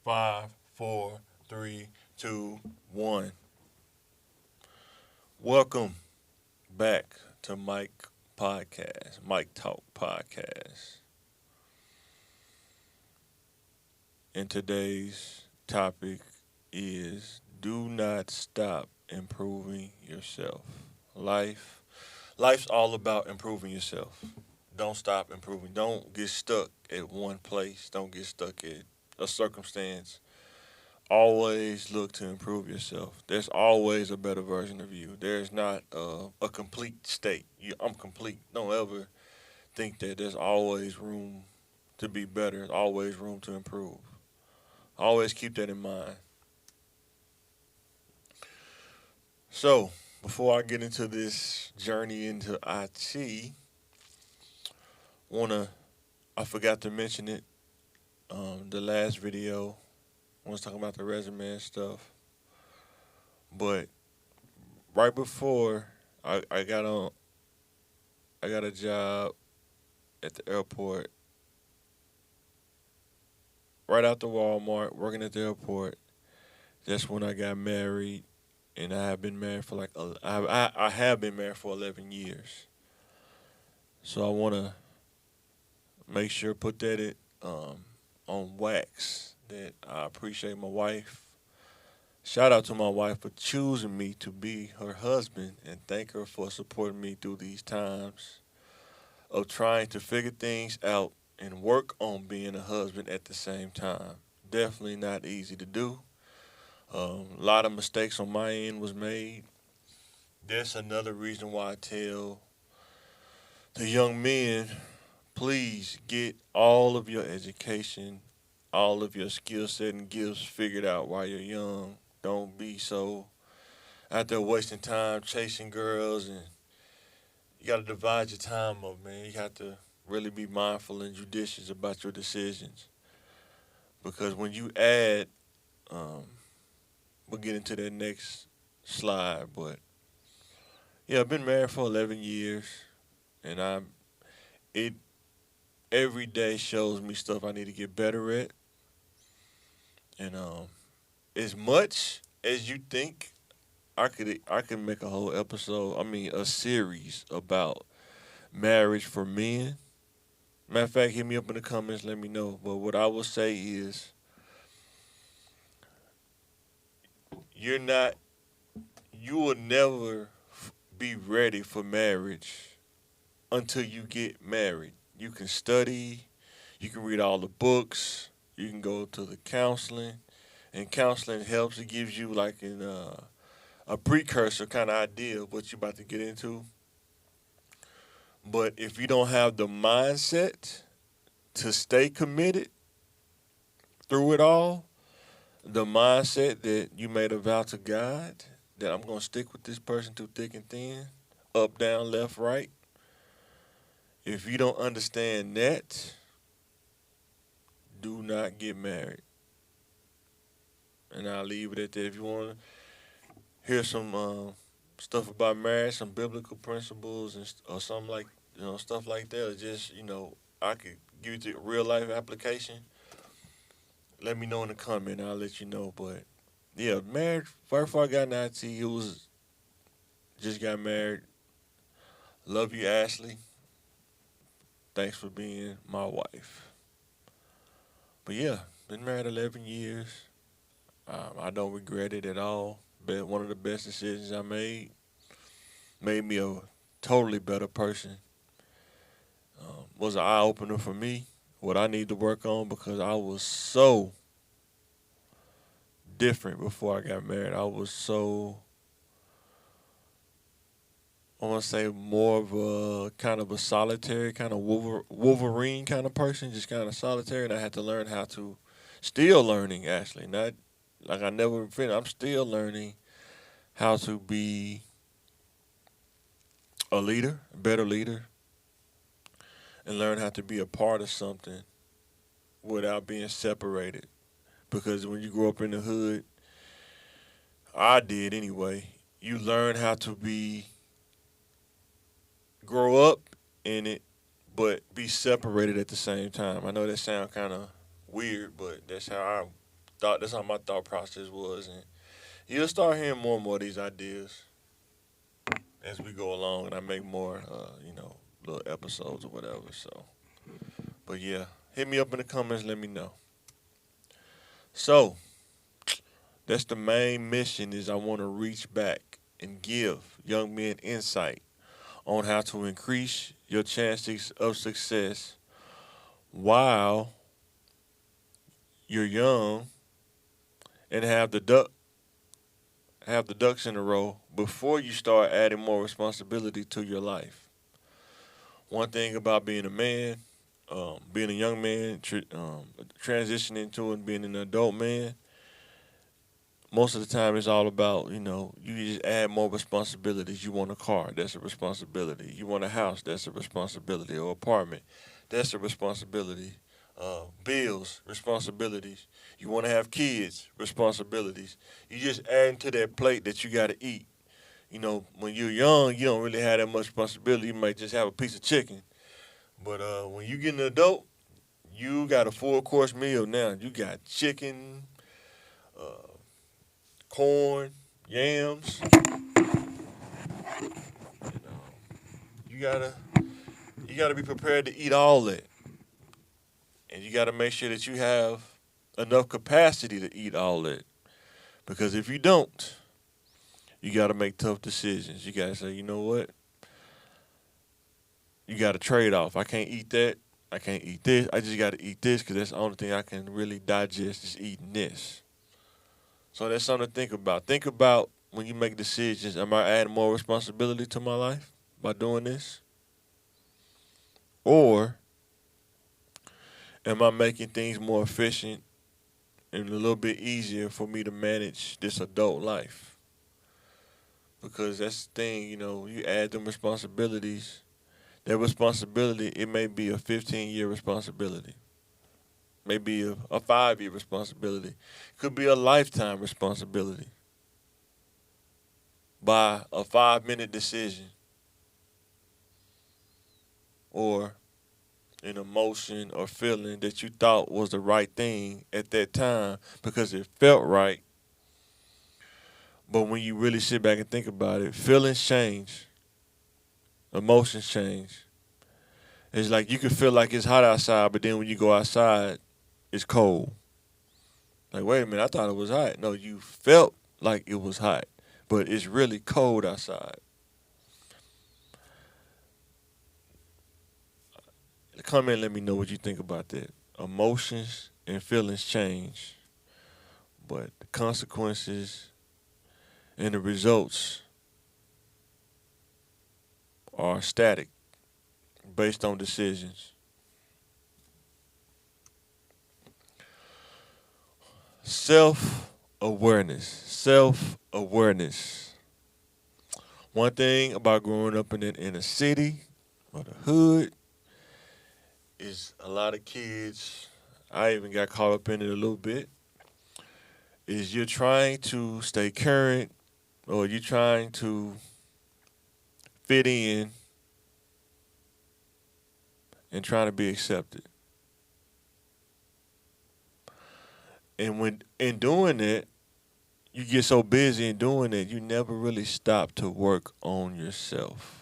Five, four, three, two, one. Welcome back to Mike Podcast, Mike Talk Podcast. And today's topic is do not stop improving yourself. Life life's all about improving yourself. Don't stop improving. Don't get stuck at one place. Don't get stuck at a circumstance. Always look to improve yourself. There's always a better version of you. There's not a complete state. I'm complete. Don't ever think that there's always room to be better. There's always room to improve. Always keep that in mind. So, before I get into this journey into IT, wanna I forgot to mention it. The last video I was talking about the resume and stuff, but right before I got on, I got a job at the airport right after Walmart, working at the airport. That's when I got married, and I have been married for I have been married for 11 years. So I want to make sure put that on wax that I appreciate my wife. Shout out to my wife for choosing me to be her husband, and thank her for supporting me through these times of trying to figure things out and work on being a husband at the same time. Definitely not easy to do. A lot of mistakes on my end was made. That's another reason why I tell the young men, please get all of your education, all of your skill set and gifts figured out while you're young. Don't be so out there wasting time chasing girls, and you got to divide your time up, man. You have to really be mindful and judicious about your decisions, because when you add, um, we'll get into that next slide, but yeah, I've been married for 11 years, and it every day shows me stuff I need to get better at, and as much as you think I could make a whole episode, I mean a series about marriage for men. Matter of fact, hit me up in the comments, let me know. But what I will say is, you're not, you will never be ready for marriage until you get married. You can study, you can read all the books, you can go to the counseling, and counseling helps. It gives you like a precursor kind of idea of what you're about to get into. But if you don't have the mindset to stay committed through it all, the mindset that you made a vow to God that I'm going to stick with this person through thick and thin, up, down, left, right. If you don't understand that, do not get married. And I'll leave it at that. If you want to hear some stuff about marriage, some biblical principles, or something like stuff like that, or just I could give you the real life application. Let me know in the comment. I'll let you know. But yeah, marriage. First, before I got in IT, it was just got married. Love you, Ashley. Thanks for being my wife. But yeah, been married 11 years. I don't regret it at all. Been one of the best decisions I made. Made me a totally better person. Was an eye opener for me. What I need to work on, because I was so different before I got married. I was so, I want to say, more of a kind of a solitary, kind of Wolverine kind of person, just kind of solitary. And I had to learn how to, still learning actually, not like I never finished. I'm still learning how to be a leader, a better leader, and learn how to be a part of something without being separated. Because when you grow up in the hood, I did anyway, you learn how to grow up in it, but be separated at the same time. I know that sounds kind of weird, but that's how thought that's how my thought process was, and you'll start hearing more and more of these ideas as we go along, and I make more, little episodes or whatever. So, but yeah, hit me up in the comments. Let me know. So that's the main mission. Is I want to reach back and give young men insight on how to increase your chances of success while you're young and have the ducks in a row before you start adding more responsibility to your life. One thing about being a man, being a young man, transitioning to and being an adult man, most of the time it's all about, you just add more responsibilities. You want a car, that's a responsibility. You want a house, that's a responsibility. Or apartment, that's a responsibility. Bills, responsibilities. You want to have kids, responsibilities. You just adding to that plate that you got to eat. When you're young, you don't really have that much responsibility. You might just have a piece of chicken. But when you get an adult, you got a full course meal now. You got chicken, uh, corn, yams. And, you gotta you gotta be prepared to eat all that, and you gotta make sure that you have enough capacity to eat all that. Because if you don't, you gotta make tough decisions. You gotta say, you know what? You gotta trade off. I can't eat that. I can't eat this. I just gotta eat this because that's the only thing I can really digest is eating this. So that's something to think about. Think about when you make decisions. Am I adding more responsibility to my life by doing this? Or am I making things more efficient and a little bit easier for me to manage this adult life? Because that's the thing, you add them responsibilities. That responsibility, it may be a 15-year responsibility, maybe a 5-year responsibility, could be a lifetime responsibility by a 5-minute decision or an emotion or feeling that you thought was the right thing at that time because it felt right. But when you really sit back and think about it, feelings change, emotions change. It's like you can feel like it's hot outside, but then when you go outside, it's cold. Like, wait a minute, I thought it was hot. No, you felt like it was hot, but it's really cold outside. Come in and let me know what you think about that. Emotions and feelings change, but the consequences and the results are static based on decisions. Self awareness. Self awareness. One thing about growing up in a city or the hood is a lot of kids. I even got caught up in it a little bit. Is you're trying to stay current or you're trying to fit in and trying to be accepted. And when in doing that, you get so busy in doing it, you never really stop to work on yourself.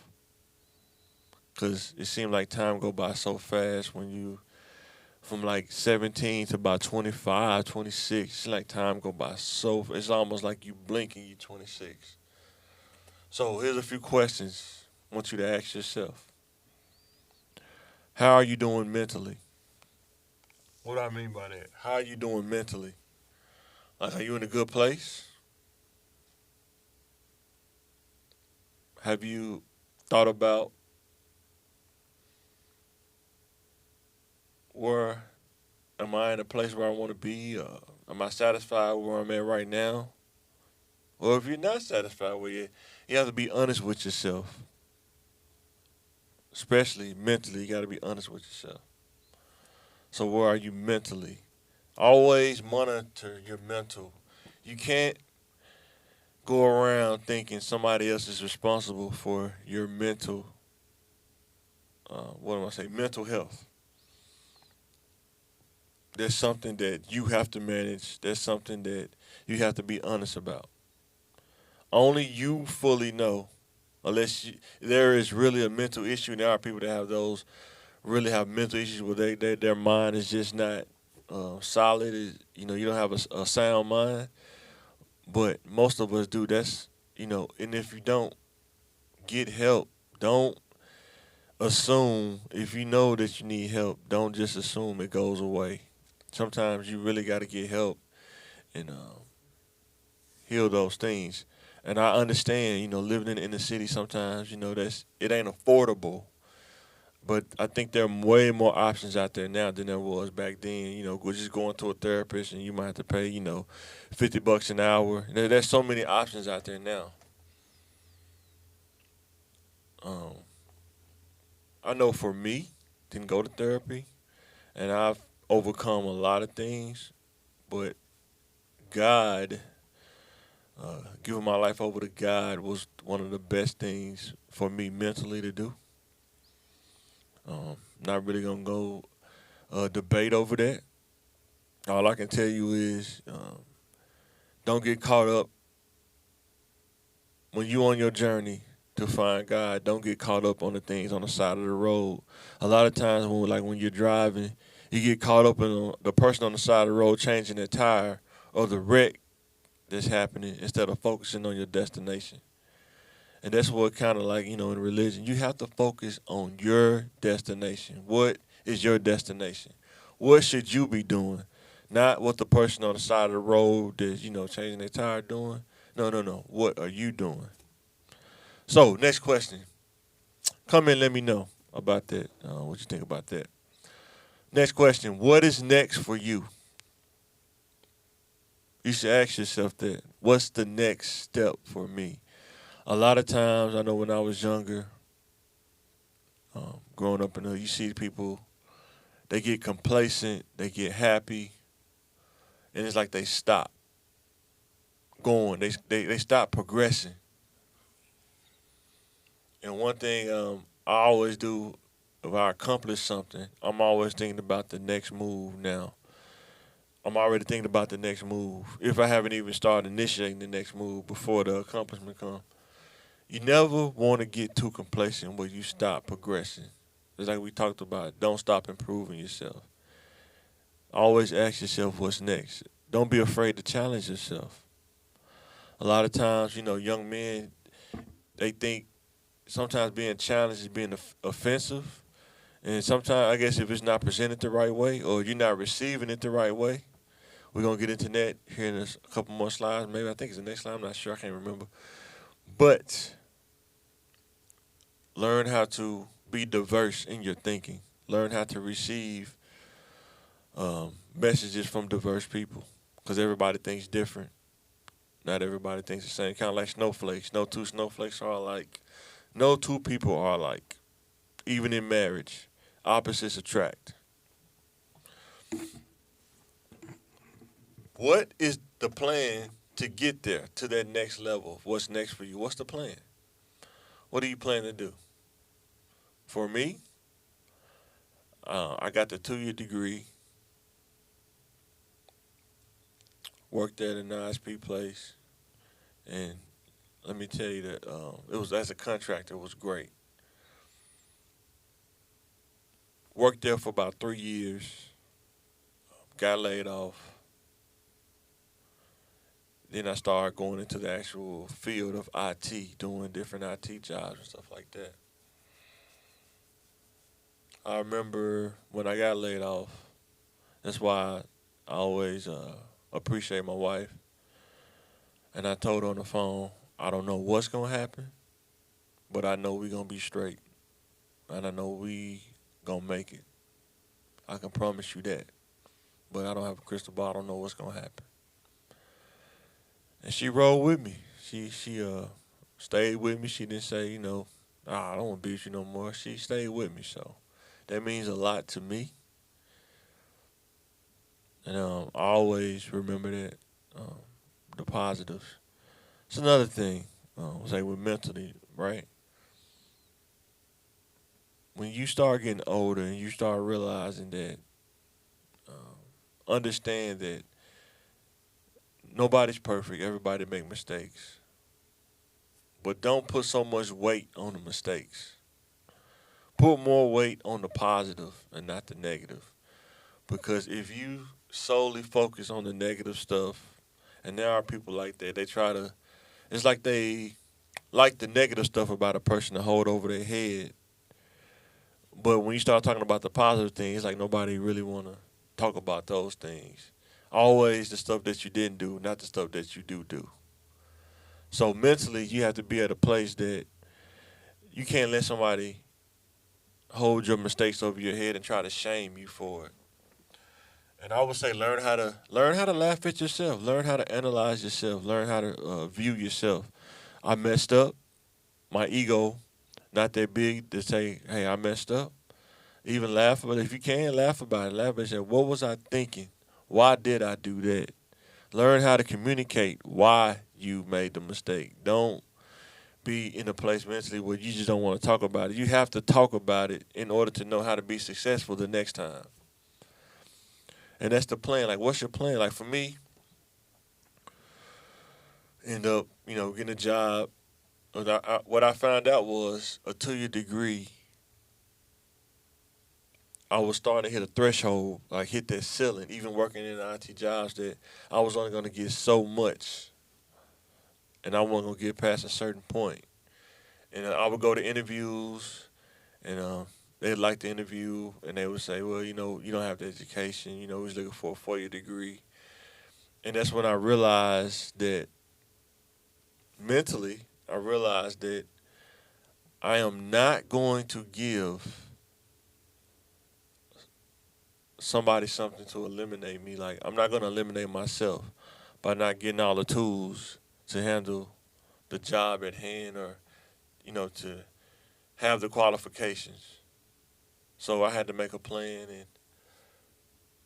Cause it seemed like time go by so fast when you from like 17 to about 25, 26. It's like time go by so. It's almost like you blink and you 26. So here's a few questions I want you to ask yourself. How are you doing mentally? What do I mean by that? How are you doing mentally? Like, are you in a good place? Have you thought about where am I in a place where I want to be? Am I satisfied where I'm at right now? Or if you're not satisfied with it, you have to be honest with yourself. Especially mentally, you got to be honest with yourself. So where are you mentally? Always monitor your mental. You can't go around thinking somebody else is responsible for your mental. What am I say? Mental health. there's something that you have to manage. There's something that you have to be honest about. Only you fully know, unless there is really a mental issue. There are people that have those really have mental issues where their mind is just not solid. You don't have a sound mind. But most of us do. And if you don't get help, don't assume. If you know that you need help, don't just assume it goes away. Sometimes you really got to get help and heal those things. And I understand, living in the inner city sometimes, that's it ain't affordable. But I think there are way more options out there now than there was back then. We're just going to a therapist and you might have to pay, $50 an hour. There's so many options out there now. Um, I know for me, didn't go to therapy, and I've overcome a lot of things. But God, giving my life over to God was one of the best things for me mentally to do. Not really gonna go debate over that. All I can tell you is don't get caught up when you on your journey to find God. Don't get caught up on the things on the side of the road. A lot of times when you're driving, you get caught up in the person on the side of the road changing their tire or the wreck that's happening instead of focusing on your destination. And that's what kind of like, in religion, you have to focus on your destination. What is your destination? What should you be doing? Not what the person on the side of the road that's, changing their tire doing. No, no, no. What are you doing? So, next question. Come in, let me know about that. What you think about that? Next question. What is next for you? You should ask yourself that. What's the next step for me? A lot of times, I know when I was younger, growing up you see people, they get complacent, they get happy, and it's like they stop going. They stop progressing. And one thing I always do, if I accomplish something, I'm always thinking about the next move now. I'm already thinking about the next move. If I haven't even started initiating the next move before the accomplishment comes. You never want to get too complacent where you stop progressing. It's like we talked about. Don't stop improving yourself. Always ask yourself what's next. Don't be afraid to challenge yourself. A lot of times, young men, they think sometimes being challenged is being offensive. And sometimes, I guess, if it's not presented the right way or you're not receiving it the right way, we're going to get into that here in a couple more slides. Maybe I think it's the next slide. I'm not sure. I can't remember. But learn how to be diverse in your thinking. Learn how to receive messages from diverse people because everybody thinks different. Not everybody thinks the same. Kind of like snowflakes. No two snowflakes are alike. No two people are alike. Even in marriage, opposites attract. What is the plan to get there to that next level? What's next for you? What's the plan? What do you plan to do? For me, I got the 2 year degree, worked at an ISP place, and let me tell you that it was as a contractor, it was great. Worked there for about 3 years, got laid off. Then I started going into the actual field of IT, doing different IT jobs and stuff like that. I remember when I got laid off. That's why I always appreciate my wife. And I told her on the phone, I don't know what's gonna happen, but I know we gonna be straight, and I know we gonna make it. I can promise you that. But I don't have a crystal ball. I don't know what's gonna happen. And she rolled with me. She stayed with me. She didn't say, I don't want to be with you no more. She stayed with me, so that means a lot to me. And I always remember that um, the positives. It's another thing. Say with mentally, right? When you start getting older and you start realizing that understand that nobody's perfect. Everybody make mistakes. But don't put so much weight on the mistakes. Put more weight on the positive and not the negative. Because if you solely focus on the negative stuff, and there are people like that, they try to, it's like they like the negative stuff about a person to hold over their head. But when you start talking about the positive things, like nobody really want to talk about those things. Always the stuff that you didn't do, not the stuff that you do do. So mentally, you have to be at a place that you can't let somebody hold your mistakes over your head and try to shame you for it. And I would say learn how to laugh at yourself, learn how to analyze yourself, learn how to view yourself. I messed up. My ego not that big to say, hey, I messed up. Even laugh about it. If you can, laugh about it. Laugh about it. Say, what was I thinking? Why did I do that? Learn how to communicate why you made the mistake. Don't be in a place mentally where you just don't want to talk about it. You have to talk about it in order to know how to be successful the next time. And that's the plan. Like, what's your plan? Like for me, end up, getting a job. What I found out was a 2 year degree. I was starting to hit a threshold, like hit that ceiling. Even working in IT jobs, that I was only going to get so much, and I wasn't going to get past a certain point. And I would go to interviews, and they'd like the interview, and they would say, well, you don't have the education. We was looking for a 4 year degree. And that's when I realized that mentally, I realized that I am not going to give somebody something to eliminate me. Like, I'm not going to eliminate myself by not getting all the tools to handle the job at hand, or, to have the qualifications. So I had to make a plan and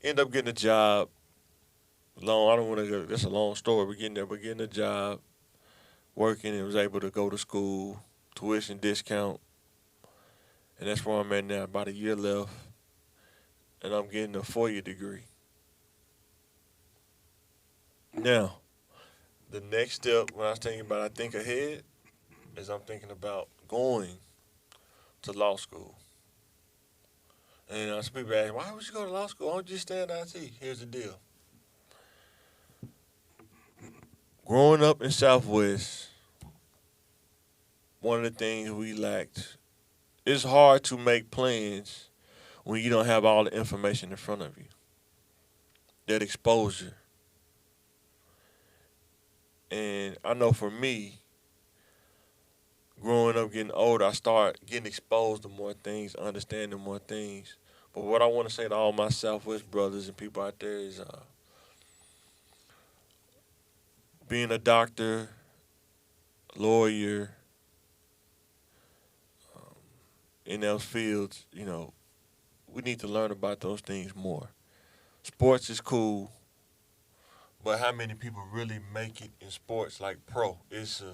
end up getting a job. Long, I don't want to go, that's a long story. We're getting there, but getting a job, working, and was able to go to school, tuition discount. And that's where I'm at now, about a year left. And I'm getting a 4 year degree. Now, the next step, when I was thinking about, I think ahead, is I'm thinking about going to law school. And some people ask, why would you go to law school? Why don't you just stay in IT? Here's the deal. Growing up in Southwest, one of the things we lacked, it's hard to make plans when you don't have all the information in front of you. That exposure. And I know for me, growing up, getting older, I start getting exposed to more things, understanding more things. But what I want to say to all my Southwest brothers and people out there is being a doctor, lawyer, in those fields, we need to learn about those things more. Sports is cool, but how many people really make it in sports like pro? It's a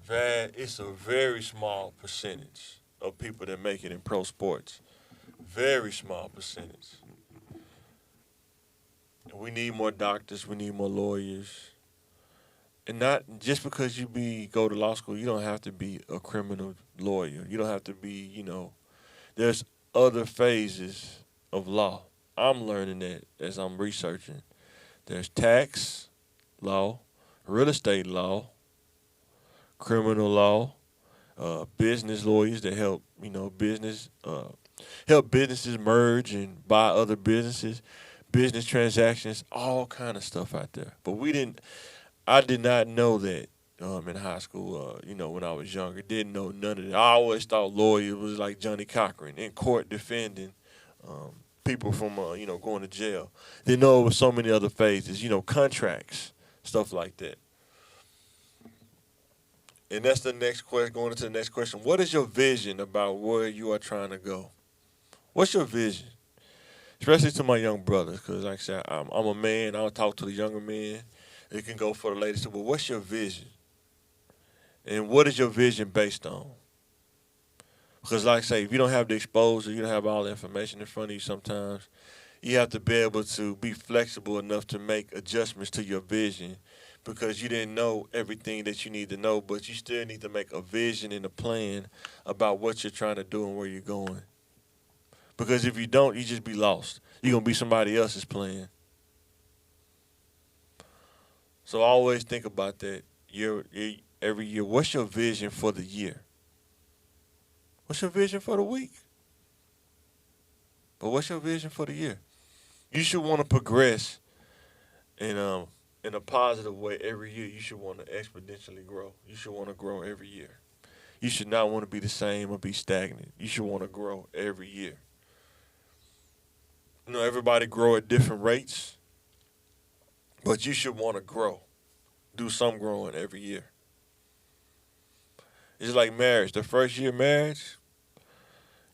very small percentage of people that make it in pro sports. Very small percentage. And we need more doctors. We need more lawyers. And not just because go to law school, you don't have to be a criminal lawyer. You don't have to be, there's other phases of law. I'm learning that as I'm researching. There's tax law, real estate law, criminal law, business lawyers that help, help businesses merge and buy other businesses, business transactions, all kind of stuff out there. But I did not know that in high school, when I was younger. Didn't know none of that. I always thought lawyer was like Johnny Cochran in court defending um, people from, going to jail. Didn't know it was so many other phases, contracts, stuff like that. And that's the next question, going into the next question. What is your vision about where you are trying to go? What's your vision? Especially to my young brothers, because like I said, I'm a man. I'll talk to the younger men. It can go for the ladies too. But what's your vision? And what is your vision based on? Because like I say, if you don't have the exposure, you don't have all the information in front of you sometimes, You have to be able to be flexible enough to make adjustments to your vision because you didn't know everything that you need to know, but you still need to make a vision and a plan about what you're trying to do and where you're going. Because if you don't, you just be lost. You're gonna be somebody else's plan. So always think about that. Every year, what's your vision for the year? What's your vision for the week? But what's your vision for the year? You should want to progress in in a positive way every year. You should want to exponentially grow. You should want to grow every year. You should not want to be the same or be stagnant. You should want to grow every year. You know, everybody grow at different rates, but you should want to grow. Do some growing every year. It's like marriage. The first year of marriage,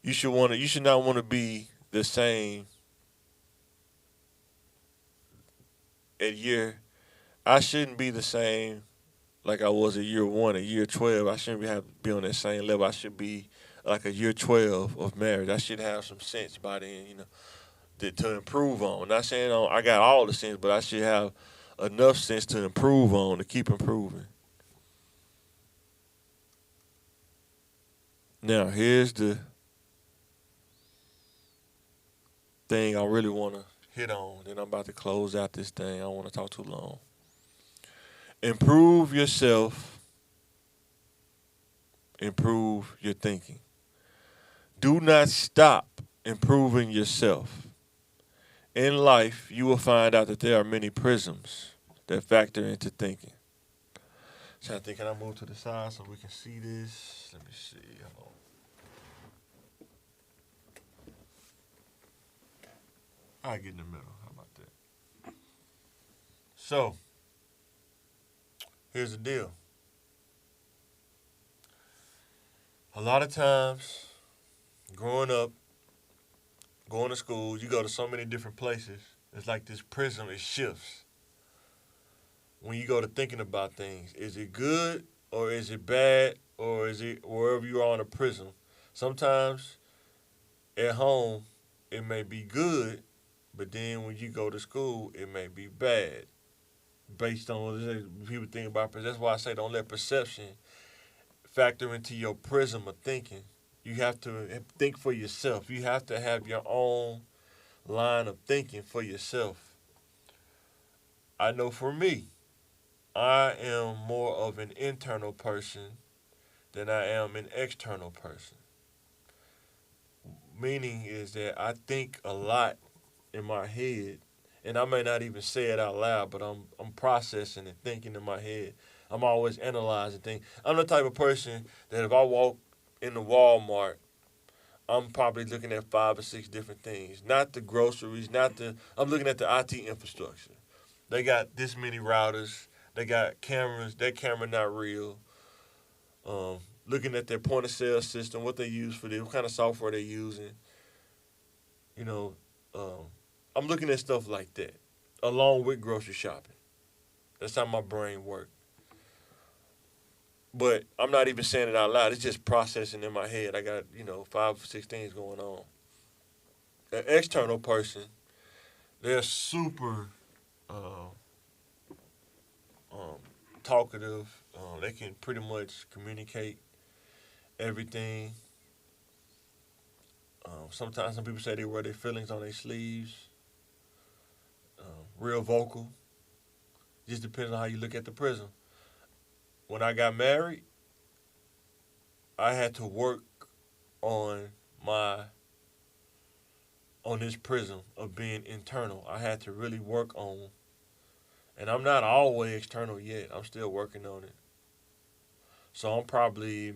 you should not want to be the same at year. I shouldn't be the same like I was at year one, at year 12. I shouldn't have to be on that same level. I should be like a year 12 of marriage. I should have some sense by then, to improve on. Not saying I got all the sense, but I should have enough sense to improve on, to keep improving. Now, here's the thing I really want to hit on. Then I'm about to close out this thing. I don't want to talk too long. Improve yourself, improve your thinking. Do not stop improving yourself. In life, you will find out that there are many prisms that factor into thinking. So I think, can I move to the side so we can see this? Let me see. Hold on. I get in the middle. How about that? So, here's the deal. A lot of times, growing up, going to school, you go to so many different places. It's like this prism, it shifts. When you go to thinking about things, is it good or is it bad or is it wherever you are on a prism? Sometimes at home, it may be good, but then when you go to school, it may be bad. Based on what people think about perception. That's why I say don't let perception factor into your prism of thinking. You have to think for yourself. You have to have your own line of thinking for yourself. I know for me, I am more of an internal person than I am an external person. Meaning is that I think a lot in my head, and I may not even say it out loud, but I'm processing and thinking in my head. I'm always analyzing things. I'm the type of person that if I walk into Walmart, I'm probably looking at 5 or 6 different things. Not the groceries, not the. I'm looking at the IT infrastructure. They got this many routers. They got cameras. That camera not real. Looking at their point of sale system, what they use for this, what kind of software they're using. You know, um, I'm looking at stuff like that, along with grocery shopping. That's how my brain works. But I'm not even saying it out loud. It's just processing in my head. I got 5 or 6 things going on. An external person, they're super uh, um, talkative. They can pretty much communicate everything. Sometimes some people say they wear their feelings on their sleeves. Real vocal. Just depends on how you look at the prism. When I got married, I had to work on my on this prism of being internal. I had to really work on, and I'm not all the way external yet. I'm still working on it. So I'm probably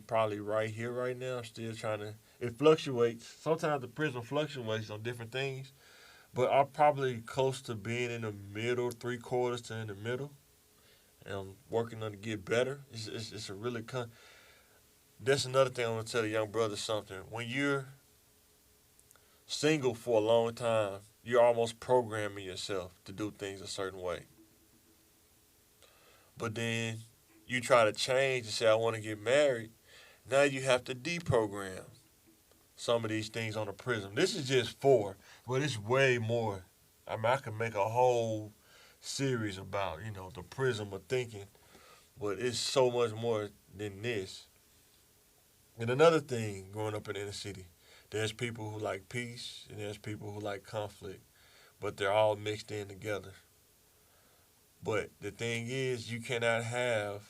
probably right here right now. I'm still trying to. It fluctuates. Sometimes the prism fluctuates on different things, but I'm probably close to being in the middle, 3/4 to in the middle, and I'm working on to get better. It's a really that's another thing I want to tell the young brothers something. When you're single for a long time, you're almost programming yourself to do things a certain way. But then you try to change and say, I want to get married. Now you have to deprogram. some of these things on the prism. This is just four, but it's way more. I mean, I could make a whole series about, the prism of thinking, but it's so much more than this. And another thing, growing up in the inner city, there's people who like peace and there's people who like conflict, but they're all mixed in together. But the thing is, you cannot have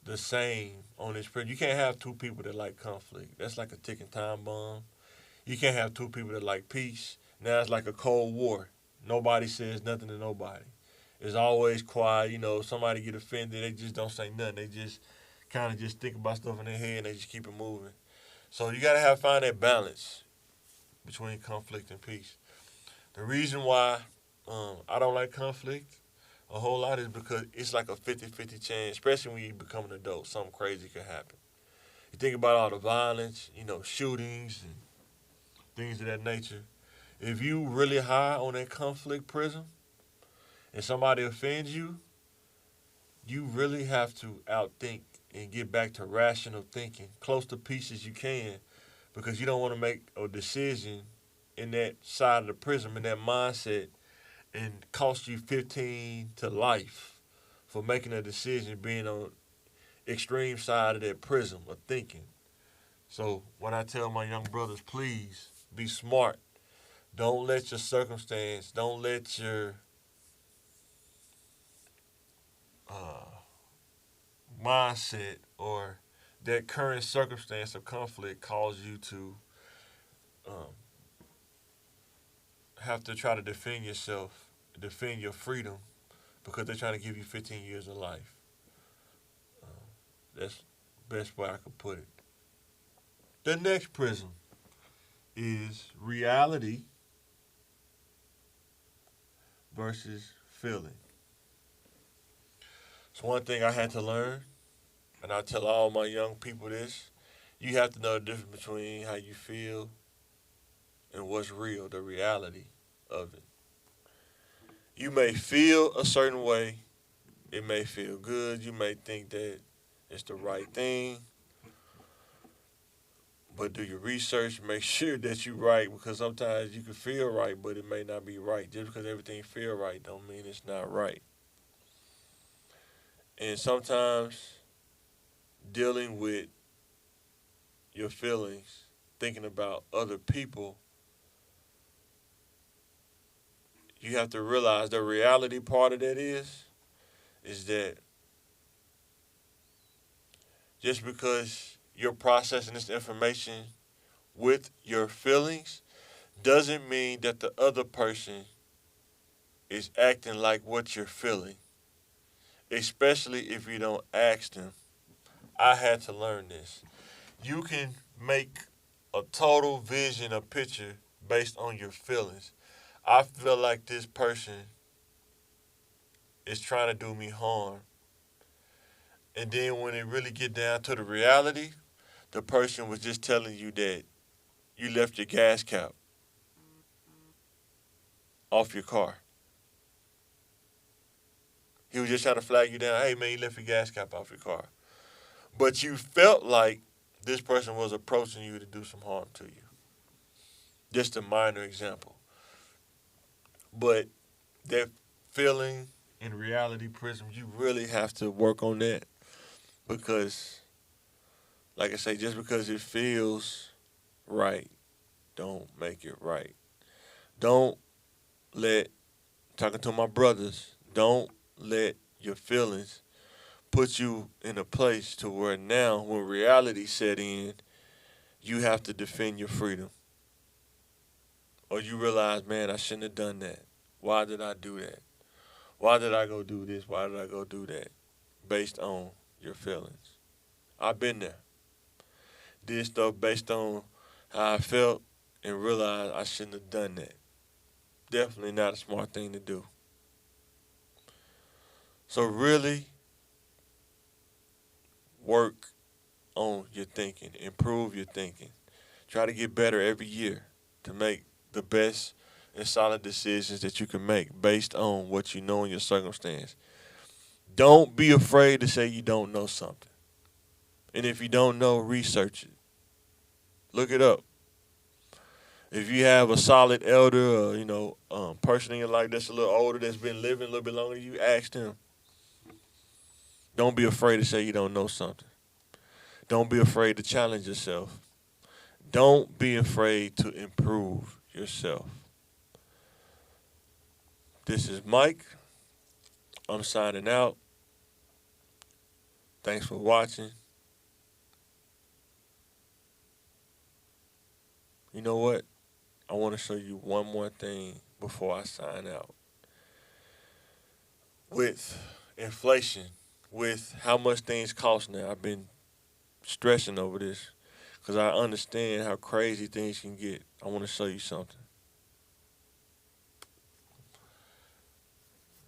the same on this prism. You can't have two people that like conflict. That's like a ticking time bomb. You can't have two people that like peace. Now it's like a cold war. Nobody says nothing to nobody. It's always quiet. If somebody get offended, they just don't say nothing. They just kind of just think about stuff in their head and they just keep it moving. So you gotta find that balance between conflict and peace. The reason why I don't like conflict a whole lot is because it's like a 50-50 chance, especially when you become an adult. Something crazy could happen. You think about all the violence, shootings and things of that nature. If you really high on that conflict prism and somebody offends you, you really have to outthink and get back to rational thinking, close to peace as you can, because you don't want to make a decision in that side of the prism, in that mindset, and cost you 15 to life for making a decision being on extreme side of that prism of thinking. So what I tell my young brothers, please be smart. Don't let your circumstance, don't let your uh, mindset or that current circumstance of conflict cause you to um, have to try to defend yourself, defend your freedom, because they're trying to give you 15 years of life. That's the best way I could put it. The next prism is reality versus feeling. It's one thing I had to learn, and I tell all my young people this. You have to know the difference between how you feel and what's real, the reality of it. You may feel a certain way, it may feel good, you may think that it's the right thing, but do your research, make sure that you're right, because sometimes you can feel right, but it may not be right. Just because everything feel right don't mean it's not right. And sometimes dealing with your feelings, thinking about other people, you have to realize the reality part of that is that just because you're processing this information with your feelings doesn't mean that the other person is acting like what you're feeling, especially if you don't ask them. I had to learn this. You can make a total vision, a picture based on your feelings. I feel like this person is trying to do me harm. And then when it really get down to the reality, the person was just telling you that you left your gas cap off your car. He was just trying to flag you down. Hey man, you left your gas cap off your car. But you felt like this person was approaching you to do some harm to you. Just a minor example. But that feeling in reality prism, you really have to work on that because, like I say, just because it feels right, don't make it right. Don't let, talking to my brothers, don't let your feelings put you in a place to where now, when reality set in, you have to defend your freedom. Or you realize, man, I shouldn't have done that. Why did I do that? Why did I go do this? Why did I go do that? Based on your feelings. I've been there. Did stuff based on how I felt and realized I shouldn't have done that. Definitely not a smart thing to do. So really work on your thinking, improve your thinking. Try to get better every year to make the best and solid decisions that you can make based on what you know in your circumstance. Don't be afraid to say you don't know something. And if you don't know, research it. Look it up. If you have a solid elder or person in your life that's a little older that's been living a little bit longer, you ask them. Don't be afraid to say you don't know something. Don't be afraid to challenge yourself. Don't be afraid to improve yourself. This is Mike. I'm signing out. Thanks for watching. You know what? I want to show you one more thing before I sign out. With inflation, with how much things cost now, I've been stressing over this because I understand how crazy things can get. I want to show you something.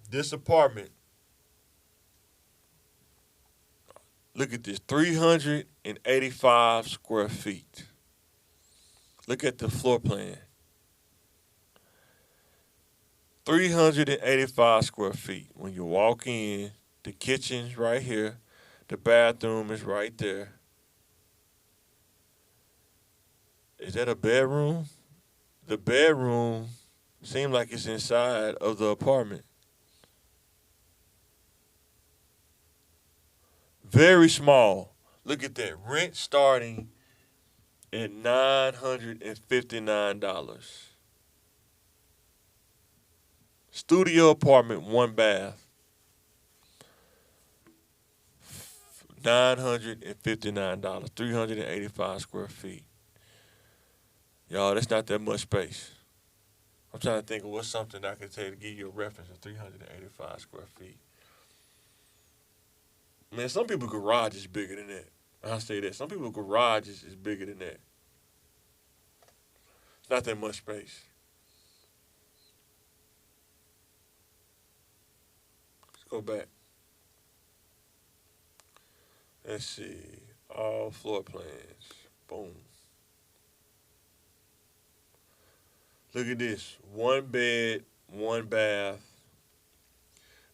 This apartment, look at this, 385 square feet. Look at the floor plan. 385 square feet. When you walk in, the kitchen's right here, the bathroom is right there. Is that a bedroom? The bedroom seems like it's inside of the apartment. Very small. Look at that. Rent starting at $959. Studio apartment, one bath. $959. 385 square feet. Y'all, that's not that much space. I'm trying to think of what's something I could say to give you a reference of 385 square feet. Man, some people's garage is bigger than that. I'll say that. Some people's garage is bigger than that. It's not that much space. Let's go back. Let's see. All floor plans. Boom. Look at this. One bed, one bath.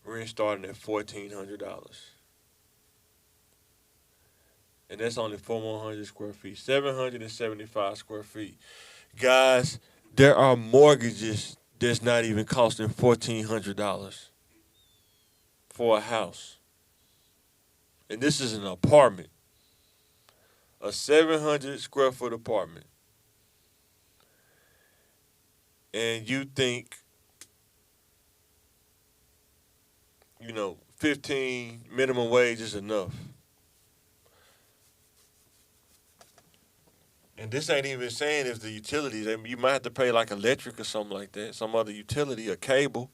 Rent starting at $1,400. And that's only 400 square feet. 775 square feet. Guys, there are mortgages that's not even costing $1,400 for a house. And this is an apartment. A 700 square foot apartment. And you think, 15 minimum wage is enough. And this ain't even saying if the utilities, you might have to pay like electric or something like that, some other utility, a cable.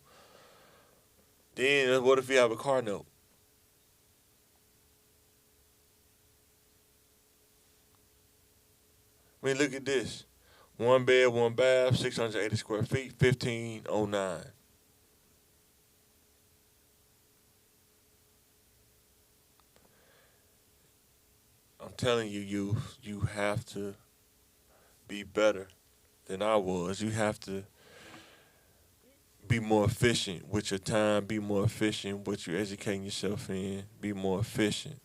Then what if you have a car note? I mean, look at this. One bed, one bath, 680 square feet, 1509. I'm telling you, you have to be better than I was. You have to be more efficient with your time, be more efficient with what you're educating yourself in, be more efficient.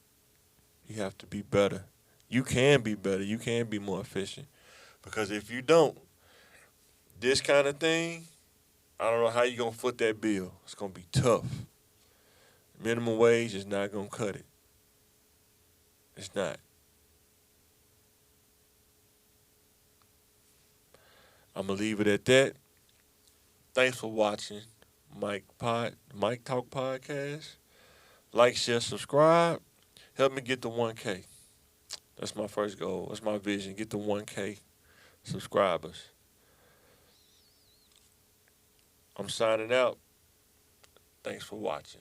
You have to be better. You can be better. You can be more efficient. Because if you don't, this kind of thing, I don't know how you're going to foot that bill. It's going to be tough. Minimum wage is not going to cut it. It's not. I'm going to leave it at that. Thanks for watching Mike Talk Podcast. Like, share, subscribe. Help me get to 1K. That's my first goal. That's my vision. Get to 1K subscribers. I'm signing out. Thanks for watching.